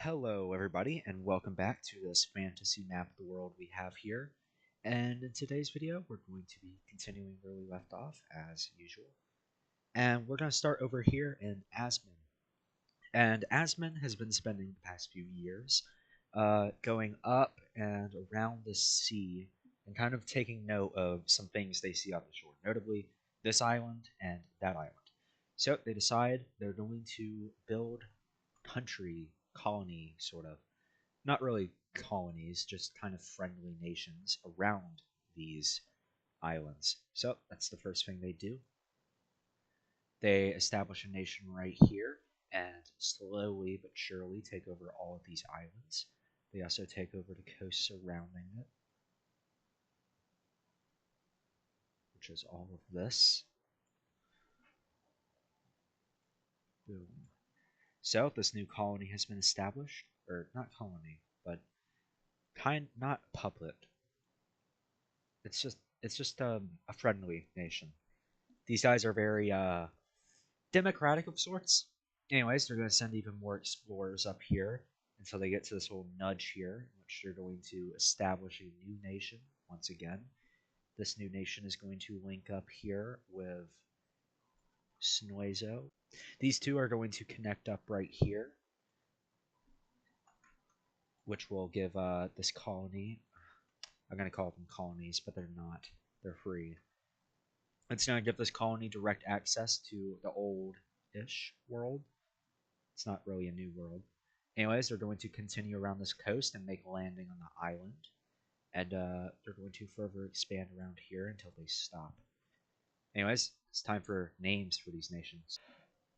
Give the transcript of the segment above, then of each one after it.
Hello, everybody, and welcome back to this fantasy map of the world we have here. And in today's video, we're going to be continuing where we left off, as usual. And we're going to start over here in Asmon. And Asmon has been spending the past few years going up and around the sea and kind of taking note of some things they see on the shore, notably this island and that island. So they decide they're going to build country colony sort of, not really colonies, just kind of friendly nations around these islands. So that's the first thing they do. They establish a nation right here and slowly but surely take over all of these islands. They also take over the coast surrounding it, which is all of this. Boom. So this new colony has been established, or not colony, but not puppet. It's just a friendly nation. These guys are very democratic of sorts. Anyways, they're going to send even more explorers up here until they get to this little nudge here, in which they're going to establish a new nation once again. This new nation is going to link up here with Snoizo. These two are going to connect up right here, which will give this colony. I'm going to call them colonies, but they're not. They're free. It's going to give this colony direct access to the old-ish world. It's not really a new world. Anyways, they're going to continue around this coast and make a landing on the island. And they're going to further expand around here until they stop. Anyways, it's time for names for these nations.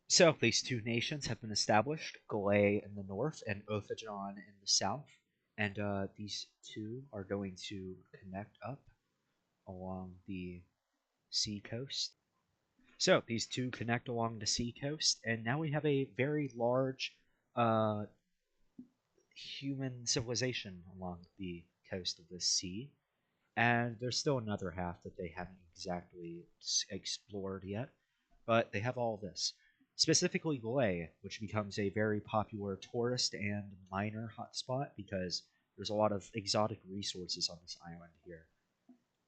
So, these two nations have been established, Galay in the north and Othajon in the south. And these two are going to connect up along the sea coast. So, these two connect along the sea coast, and now we have a very large uh, human civilization along the coast of the sea. And there's still another half that they haven't exactly explored yet, but they have all this. Specifically, Galay, which becomes a very popular tourist and miner hotspot because there's a lot of exotic resources on this island here.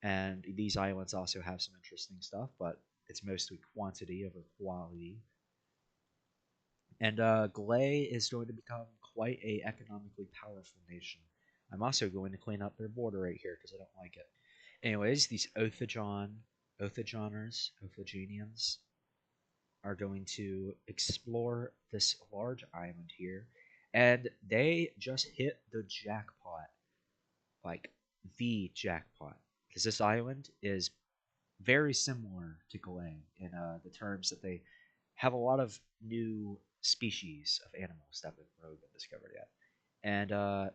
And these islands also have some interesting stuff, but it's mostly quantity over quality. And Galay is going to become quite a economically powerful nation. I'm also going to clean up their border right here because I don't like it. Anyways, these Othajoners, Othagenians, are going to explore this large island here, and they just hit the jackpot, like the jackpot, because this island is very similar to Galay in the terms that they have a lot of new species of animals that haven't really been discovered yet. And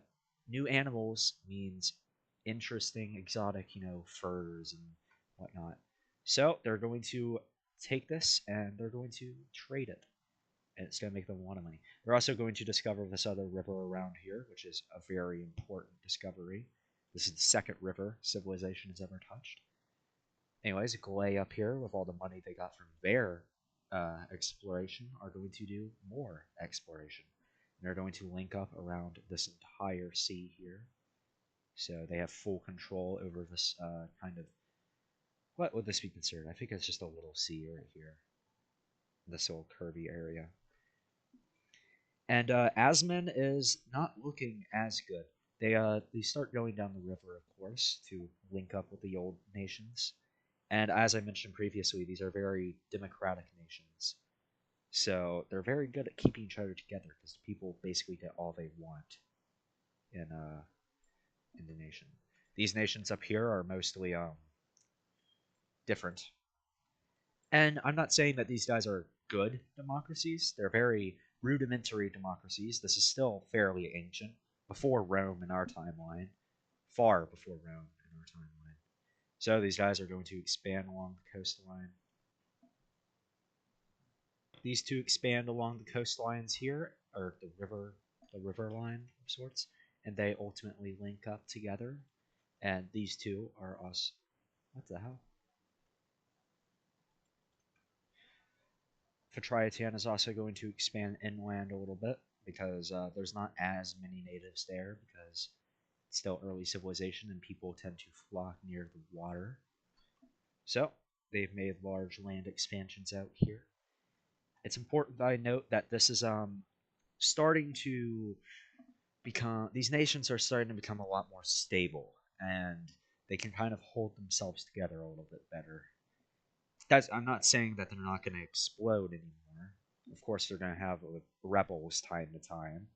new animals means interesting, exotic, furs and whatnot. So they're going to take this and they're going to trade it. And it's going to make them a lot of money. They're also going to discover this other river around here, which is a very important discovery. This is the second river civilization has ever touched. Anyways, Galay up here, with all the money they got from their exploration, are going to do more exploration. And they're going to link up around this entire sea here. So they have full control over this kind of. What would this be considered? I think it's just a little sea right here. This little curvy area. And Asmon is not looking as good. They start going down the river, of course, to link up with the old nations. And as I mentioned previously, these are very democratic nations. So they're very good at keeping each other together because the people basically get all they want in the nation. These nations up here are mostly different. And I'm not saying that these guys are good democracies. They're very rudimentary democracies. This is still fairly ancient, before Rome in our timeline, far before Rome in our timeline. So these guys are going to expand along the coastline. These two expand along the coastlines here, or the river line of sorts, and they ultimately link up together. And these two are us. What the hell? Phatriatan is also going to expand inland a little bit. because there's not as many natives there because it's still early civilization and people tend to flock near the water. So they've made large land expansions out here. It's important that I note that this is starting to become these nations are starting to become a lot more stable and they can kind of hold themselves together a little bit better. That's I'm not saying that they're not going to explode anymore. Of course, they're going to have rebels time to time.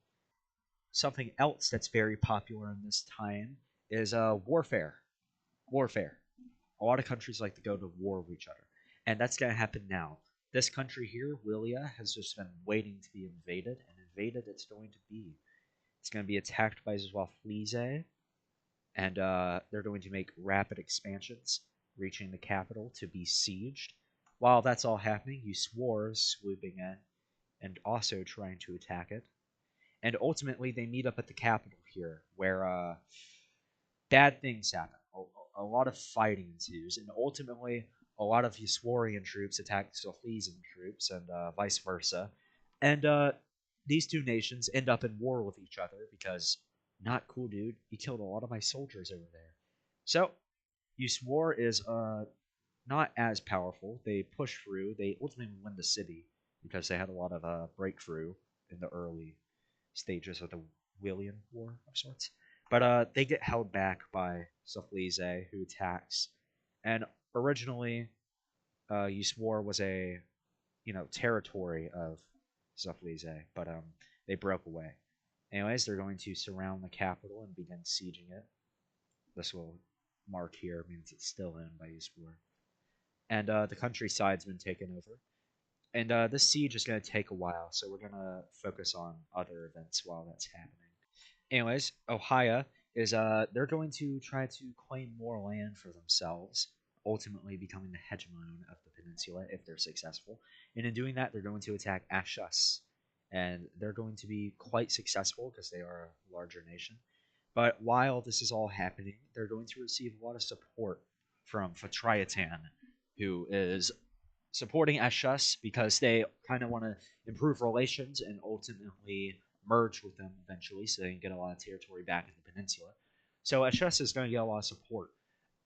Something else that's very popular in this time is warfare. Warfare. A lot of countries like to go to war with each other, and that's going to happen now. This country here, Willia, has just been waiting to be invaded, and invaded it's going to be. It's going to be attacked by Zwaflize, and they're going to make rapid expansions, reaching the capital to be sieged. While that's all happening, Uswar is swooping in and also trying to attack it. And ultimately, they meet up at the capital here, where bad things happen. A lot of fighting ensues, and ultimately, a lot of Uswarian troops attack Sophisan troops, and vice versa. And these two nations end up in war with each other because, not cool, dude. You killed a lot of my soldiers over there. So, Uswar is not as powerful. They push through. They ultimately win the city because they had a lot of breakthrough in the early stages of the Willian War of sorts. But they get held back by Sophize, who attacks. And originally, Uswar was a territory of Sophize, but they broke away. Anyways, they're going to surround the capital and begin sieging it. This will mark here means it's still owned by Uswar. And the countryside's been taken over. And this siege is going to take a while, so we're going to focus on other events while that's happening. Anyways, Ohio is they're going to try to claim more land for themselves, ultimately becoming the hegemon of the peninsula if they're successful. And in doing that, they're going to attack Ashus, and they're going to be quite successful because they are a larger nation. But while this is all happening, they're going to receive a lot of support from Fatriatan, who is supporting Ashus because they kind of want to improve relations and ultimately merge with them eventually so they can get a lot of territory back in the peninsula. So Ashus is going to get a lot of support.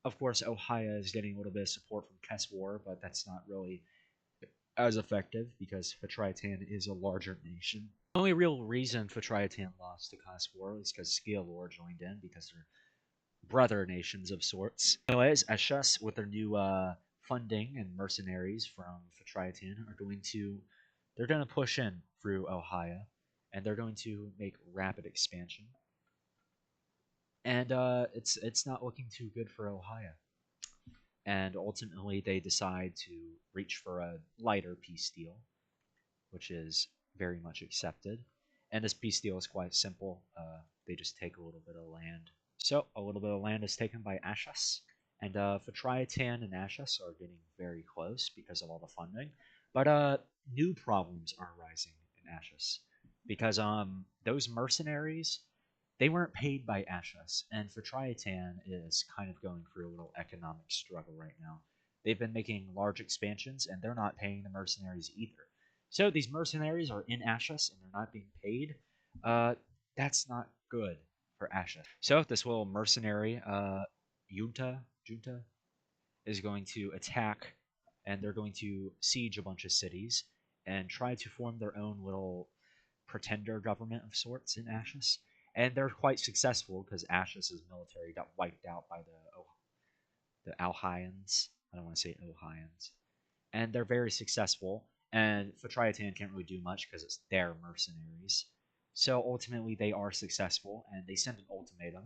Of course, Ohio is getting a little bit of support from Keswar, but that's not really as effective because Fatriatan is a larger nation. The only real reason Fatriatan lost to Keswar is because Skealor joined in because they're brother nations of sorts. Anyways, Ashus, with their new funding and mercenaries from Fatriatan, they're going to push in through Ohio, and they're going to make rapid expansion. And it's not looking too good for Ohio. And ultimately, they decide to reach for a lighter peace deal, which is very much accepted. And this peace deal is quite simple. They just take a little bit of land. So a little bit of land is taken by Ashus, and Fatriatan and Ashus are getting very close because of all the funding. But new problems are rising in Ashus because those mercenaries they weren't paid by Ashus, and Fatriatan is kind of going through a little economic struggle right now. They've been making large expansions, and they're not paying the mercenaries either. So these mercenaries are in Ashus, and they're not being paid. That's not good for Ashus. So this little mercenary junta is going to attack, and they're going to siege a bunch of cities and try to form their own little pretender government of sorts in Ashus. And they're quite successful because Ashus's military got wiped out by the Alhyans. I don't want to say Ohyans. And they're very successful. And Fatriatan can't really do much because it's their mercenaries. So ultimately, they are successful, and they send an ultimatum,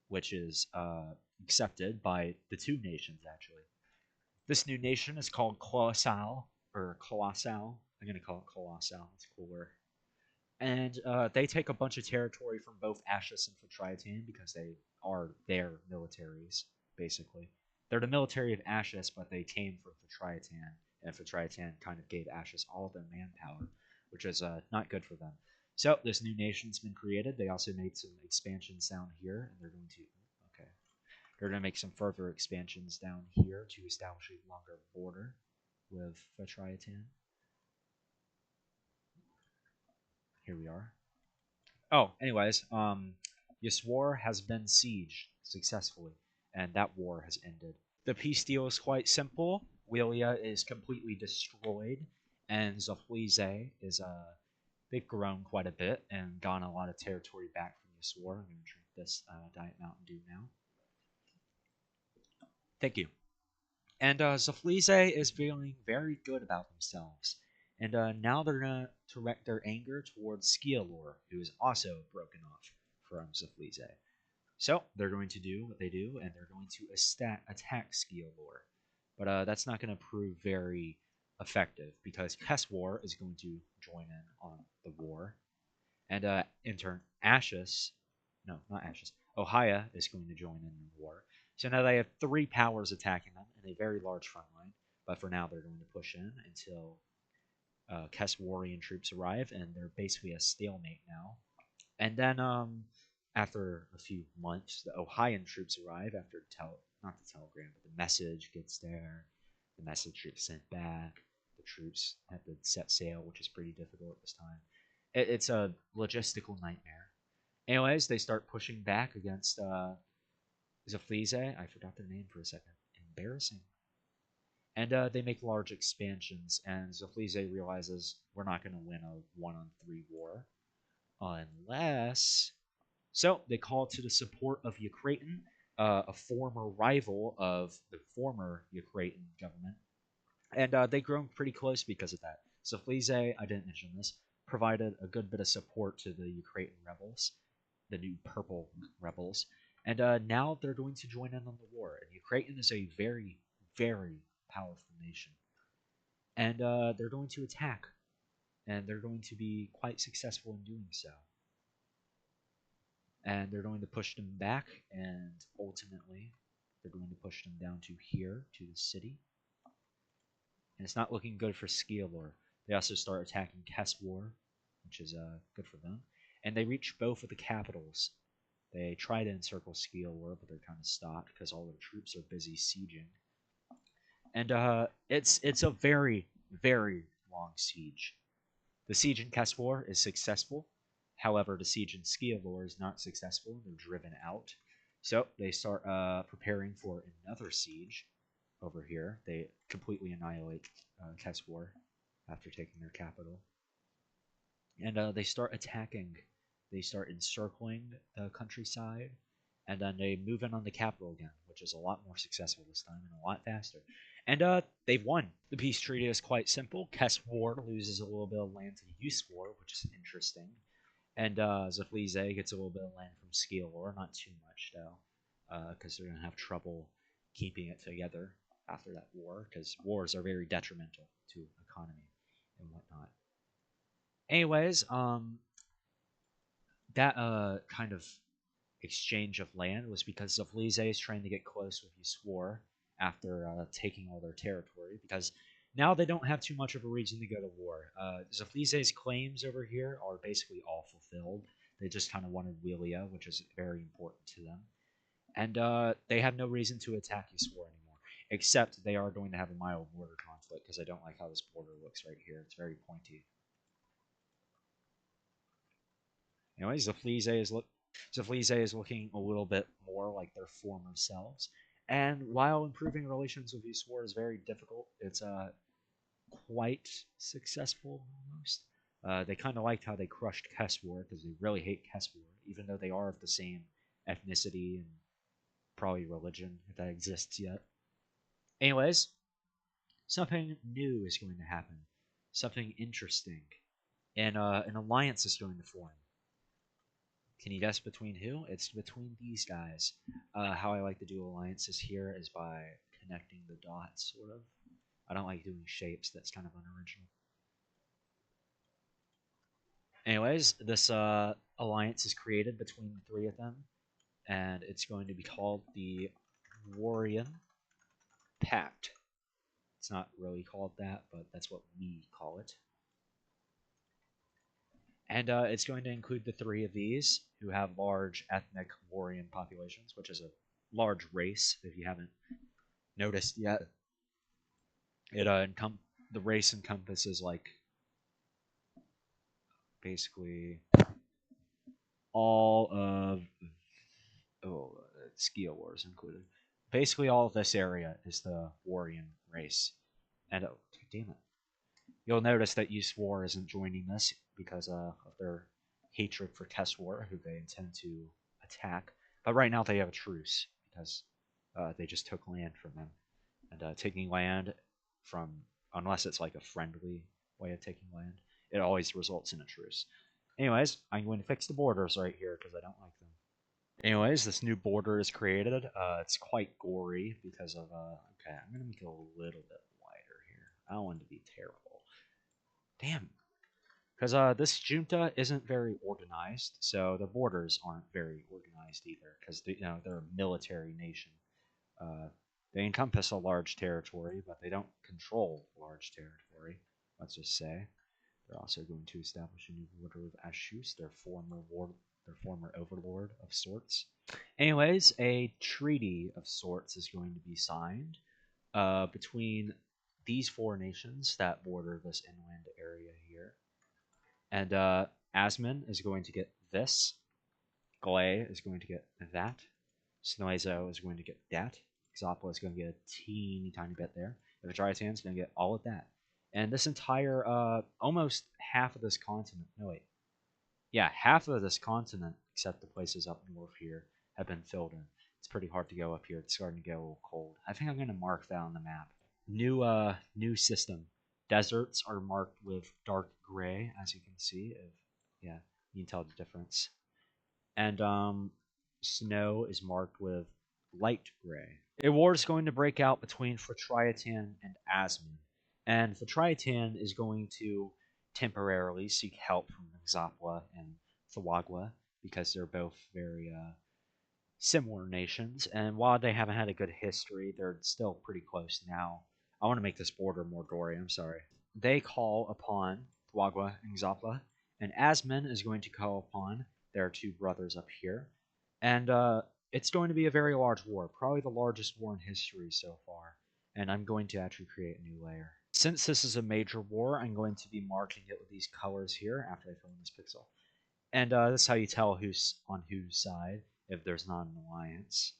which is accepted by the two nations, actually. This new nation is called Colossal, or Colossal. I'm going to call it Colossal. It's cooler. And they take a bunch of territory from both Ashus and Fatriatan because they are their militaries, basically. They're the military of Ashus, but they came from Fatriatan, and Fatriatan kind of gave Ashus all of their manpower, which is not good for them. So this new nation's been created. They also made some expansions down here, and they're going to okay. They're going to make some further expansions down here to establish a longer border with Fatriatan. Here we are. Oh, anyways, Yaswar has been sieged successfully, and that war has ended. The peace deal is quite simple. Wheelia is completely destroyed, and Zoflize is they've grown quite a bit and gotten a lot of territory back from Yaswar. I'm going to drink this Diet Mountain Dew now. Thank you. And Zoflize is feeling very good about themselves. And now they're going to direct their anger towards Skialor, who is also broken off from Zoflize. So they're going to do what they do, and they're going to attack Skialor. But that's not going to prove very effective because Keswar is going to join in on the war. And in turn, Ashes, no, not Ashes, Ohia is going to join in the war. So now they have three powers attacking them in a very large front line. But for now, they're going to push in until Keswarian troops arrive, and they're basically a stalemate now. And then after a few months, the Ohian troops arrive after not the telegram, but the message gets there. The message gets sent back. The troops have to set sail, which is pretty difficult at this time. It's a logistical nightmare. Anyways, they start pushing back against Zaflize. I forgot their name for a second. Embarrassing. And they make large expansions, and Zaflize realizes we're not going to win a 1-on-3 war unless. So they call to the support of Eucraten, a former rival of the former Eucraten government, and they've grown pretty close because of that. So Flize, I didn't mention this, provided a good bit of support to the Eucraten rebels, the new purple rebels, and now they're going to join in on the war. And Eucraten is a very, very powerful nation, and they're going to attack, and they're going to be quite successful in doing so. And they're going to push them back, and ultimately, they're going to push them down to here, to the city. And it's not looking good for Skialor. They also start attacking Keswar, which is good for them. And they reach both of the capitals. They try to encircle Skialor, but they're kind of stopped because all their troops are busy sieging. And it's a very, very long siege. The siege in Keswar is successful. However, the siege in Skialor is not successful. They're driven out. So they start preparing for another siege over here. They completely annihilate Keswar after taking their capital. And they start attacking. They start encircling the countryside. And then they move in on the capital again, which is a lot more successful this time and a lot faster. And they've won. The peace treaty is quite simple. Keswar loses a little bit of land to Uswar, which is interesting. And Zaflize gets a little bit of land from Skialor, not too much though, because they're going to have trouble keeping it together after that war, because wars are very detrimental to economy and whatnot. Anyways, that kind of exchange of land was because Zaflize is trying to get close with Yuswar after taking all their territory, because now they don't have too much of a reason to go to war. Zaflize's claims over here are basically all fulfilled. They just kind of wanted Wheelia, which is very important to them. And they have no reason to attack Yuswar anymore, except they are going to have a mild border conflict, because I don't like how this border looks right here. It's very pointy. Anyways, Zaflize is looking a little bit more like their former selves. And while improving relations with Yuswar is very difficult, it's quite successful almost. They kind of liked how they crushed Keswar because they really hate Keswar, even though they are of the same ethnicity and probably religion, if that exists yet. Anyways, something new is going to happen. Something interesting. And an alliance is going to form. Can you guess between who? It's between these guys. How I like to do alliances here is by connecting the dots, sort of. I don't like doing shapes. That's kind of unoriginal. Anyways, this alliance is created between the three of them, and it's going to be called the Warian Pact. It's not really called that, but that's what we call it. And it's going to include the three of these who have large ethnic Warian populations, which is a large race, if you haven't noticed yet. It the race encompasses like basically all of Skia Wars included. Basically, all of this area is the Warrior race. And oh, damn it. You'll notice that Use War isn't joining this because of their hatred for Test War, who they intend to attack. But right now they have a truce because they just took land from them. And taking land from, unless it's like a friendly way of taking land, it always results in a truce. Anyways, I'm going to fix the borders right here because I don't like them. Anyways, this new border is created. It's quite gory because of, okay, I'm going to make it a little bit wider here. I don't want it to be terrible. Damn. Because this junta isn't very organized, so the borders aren't very organized either. Because they're a military nation. Uh, they encompass a large territory, but they don't control large territory. Let's just say they're also going to establish a new border with Ashus, their former overlord of sorts. Anyways, a treaty of sorts is going to be signed between these four nations that border this inland area here. And Asmin is going to get this. Glay is going to get that. Snoizo is going to get that. Xopla is going to get a teeny tiny bit there. Evadriatan is going to get all of that. And this entire, almost half of this continent, no wait. Yeah, half of this continent, except the places up north here, have been filled in. It's pretty hard to go up here. It's starting to get a little cold. I think I'm going to mark that on the map. New system. Deserts are marked with dark gray, as you can see. Yeah, you can tell the difference. And snow is marked with light gray. A war is going to break out between Phatriatan and Asmin. And Phatriatan is going to temporarily seek help from Xopla and Thawagwa because they're both very similar nations. And while they haven't had a good history, they're still pretty close now. I want to make this border more gory, I'm sorry. They call upon Thawagwa and Xopla, and Asmin is going to call upon their two brothers up here. And it's going to be a very large war, probably the largest war in history so far. And I'm going to actually create a new layer. Since this is a major war, I'm going to be marking it with these colors here after I fill in this pixel. And that's how you tell who's on whose side if there's not an alliance.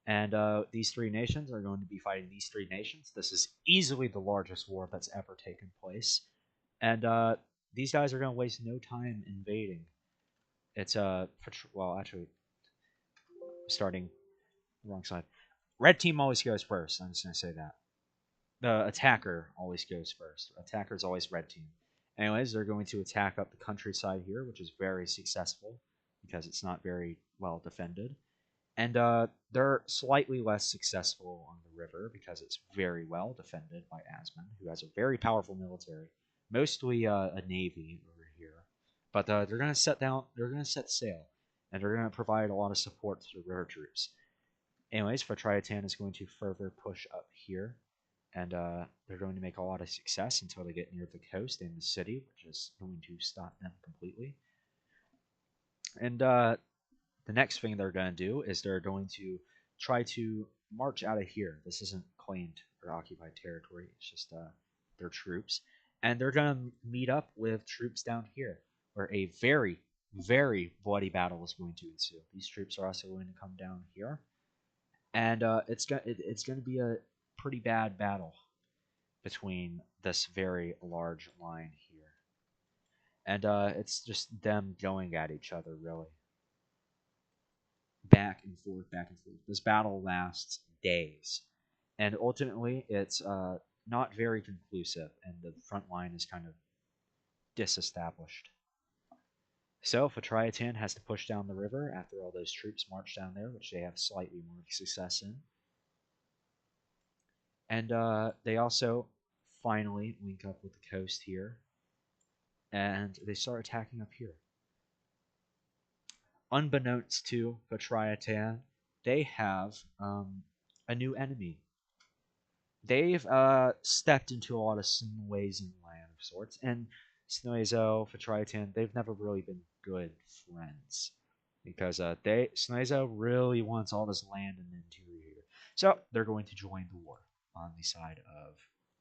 And these three nations are going to be fighting these three nations. This is easily the largest war that's ever taken place. And these guys are going to waste no time invading. It's well, actually, starting wrong side. Red team always goes first. I'm just gonna say that. The attacker always goes first. Attacker is always red team. Anyways, they're going to attack up the countryside here, which is very successful because it's not very well defended. And they're slightly less successful on the river because it's very well defended by Asmin, who has a very powerful military, mostly a navy over here. But they're going to set sail, and they're going to provide a lot of support to the river troops. Anyways, Phatriatan is going to further push up here, and they're going to make a lot of success until they get near the coast and the city, which is going to stop them completely. And the next thing they're going to do is they're going to try to march out of here. This isn't claimed or occupied territory, it's just their troops. And they're going to meet up with troops down here, where a very, very bloody battle is going to ensue. These troops are also going to come down here. And it's going to be a pretty bad battle between this very large line here. And it's just them going at each other, really. Back and forth, back and forth. This battle lasts days. And ultimately, it's not very conclusive, and the front line is kind of disestablished. So Phatriatan has to push down the river after all those troops march down there, which they have slightly more success in. And they also finally link up with the coast here, and they start attacking up here. Unbeknownst to Phatriatan, they have a new enemy. They've stepped into a lot of Snoizen land of sorts, and Snoizo, Phatriatan, they've never really been good friends because Snoizo really wants all this land in the interior here. So they're going to join the war on the side of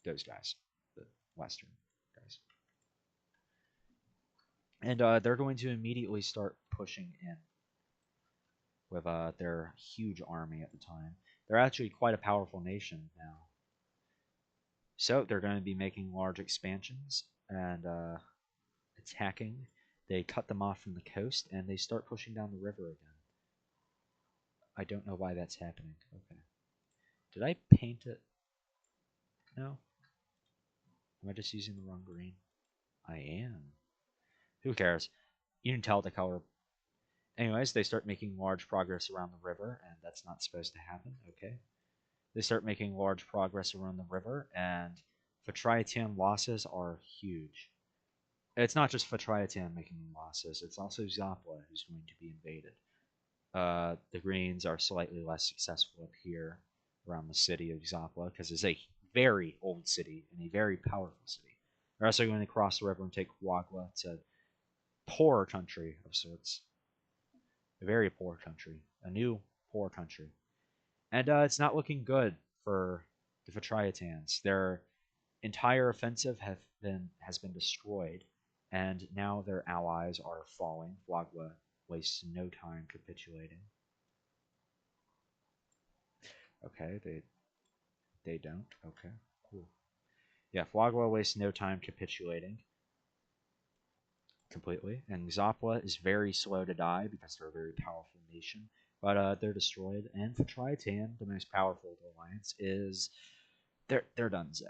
those guys, the Western guys. And they're going to immediately start pushing in with their huge army at the time. They're actually quite a powerful nation now. So they're going to be making large expansions and attacking. They cut them off from the coast and they start pushing down the river again. I don't know why that's happening. Okay. Did I paint it? No. Am I just using the wrong green? I am. Who cares? You can tell the color. Anyways, they start making large progress around the river, and that's not supposed to happen. Okay. They start making large progress around the river, and Phatriatan losses are huge. It's not just Phatriatan making losses, it's also Zopla who's going to be invaded. The Greens are slightly less successful up here around the city of Zopla because it's a very old city and a very powerful city. They're also going to cross the river and take Wagla to poor country of sorts. A very poor country. A new poor country. And it's not looking good for the Phatriatans. Their entire offensive has been destroyed, and now their allies are falling. Wagla wastes no time capitulating. Okay, they don't. Okay, cool. Yeah, Flogwa wastes no time capitulating completely, and Zopla is very slow to die because they're a very powerful nation. But they're destroyed, and Tritan, the most powerful of the alliance, is they're done so.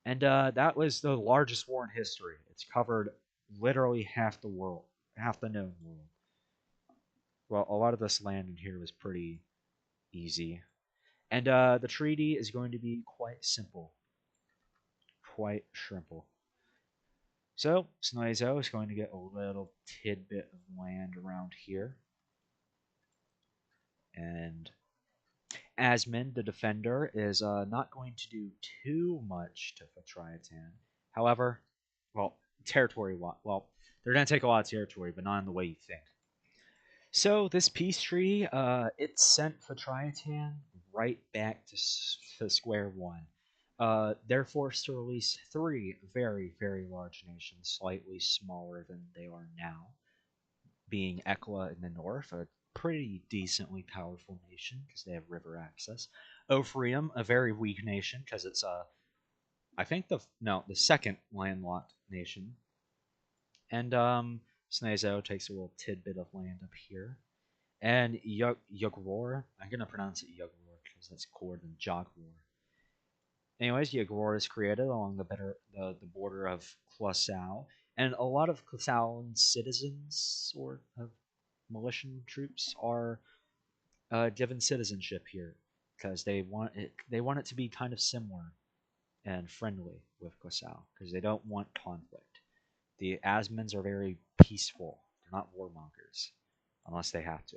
And that was the largest war in history. It's covered literally half the world, half the known world. Well, a lot of this land in here was pretty easy. And the treaty is going to be quite simple. Quite simple. So, Snizo is going to get a little tidbit of land around here. And Asmund, the defender, is not going to do too much to Phatriatan. However, well, territory, well, they're going to take a lot of territory, but not in the way you think. So this peace treaty, it sent Phatriatan right back to square one. They're forced to release three very, very large nations, slightly smaller than they are now, being Ekla in the north, a pretty decently powerful nation because they have river access. Ophrium, a very weak nation because it's I think the second landlocked nation, and Snazo takes a little tidbit of land up here. And Yugor, I'm gonna pronounce it Yugor because that's cooler than Jogwar. Anyways, Yugor is created along the border of Clausal, and a lot of Clausalan citizens or of militia troops are given citizenship here because they want it to be kind of similar and friendly with Clausal because they don't want conflict. The Asmans are very peaceful; they're not warmongers unless they have to.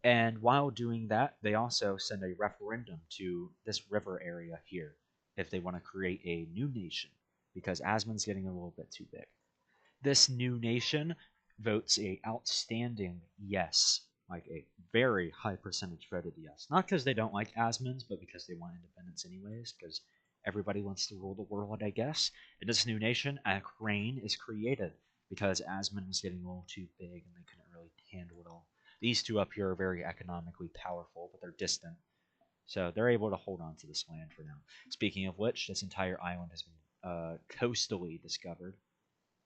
And while doing that, they also send a referendum to this river area here if they want to create a new nation, because Asmund's getting a little bit too big. This new nation votes a outstanding yes, like a very high percentage voted yes. Not because they don't like Asmonds, but because they want independence anyways, because everybody wants to rule the world, I guess. In this new nation, a crane is created because Asmund was getting a little too big and they couldn't really handle it all. These two up here are very economically powerful, but they're distant. So they're able to hold on to this land for now. Speaking of which, this entire island has been coastally discovered.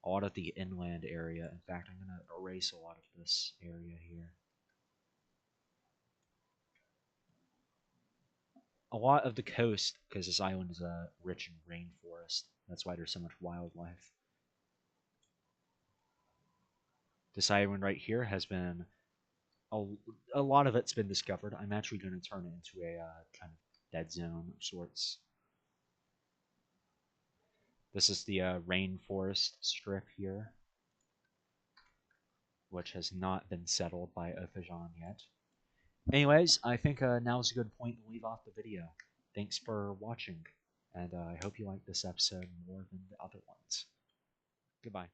A lot of the inland area. In fact, I'm going to erase a lot of this area here. A lot of the coast, because this island is rich in rainforest. That's why there's so much wildlife. This island right here has been a, a lot of it's been discovered. I'm actually going to turn it into a kind of dead zone of sorts. This is the rainforest strip here, which has not been settled by Ophajon yet. Anyways, I think now is a good point to leave off the video. Thanks for watching, and I hope you liked this episode more than the other ones. Goodbye.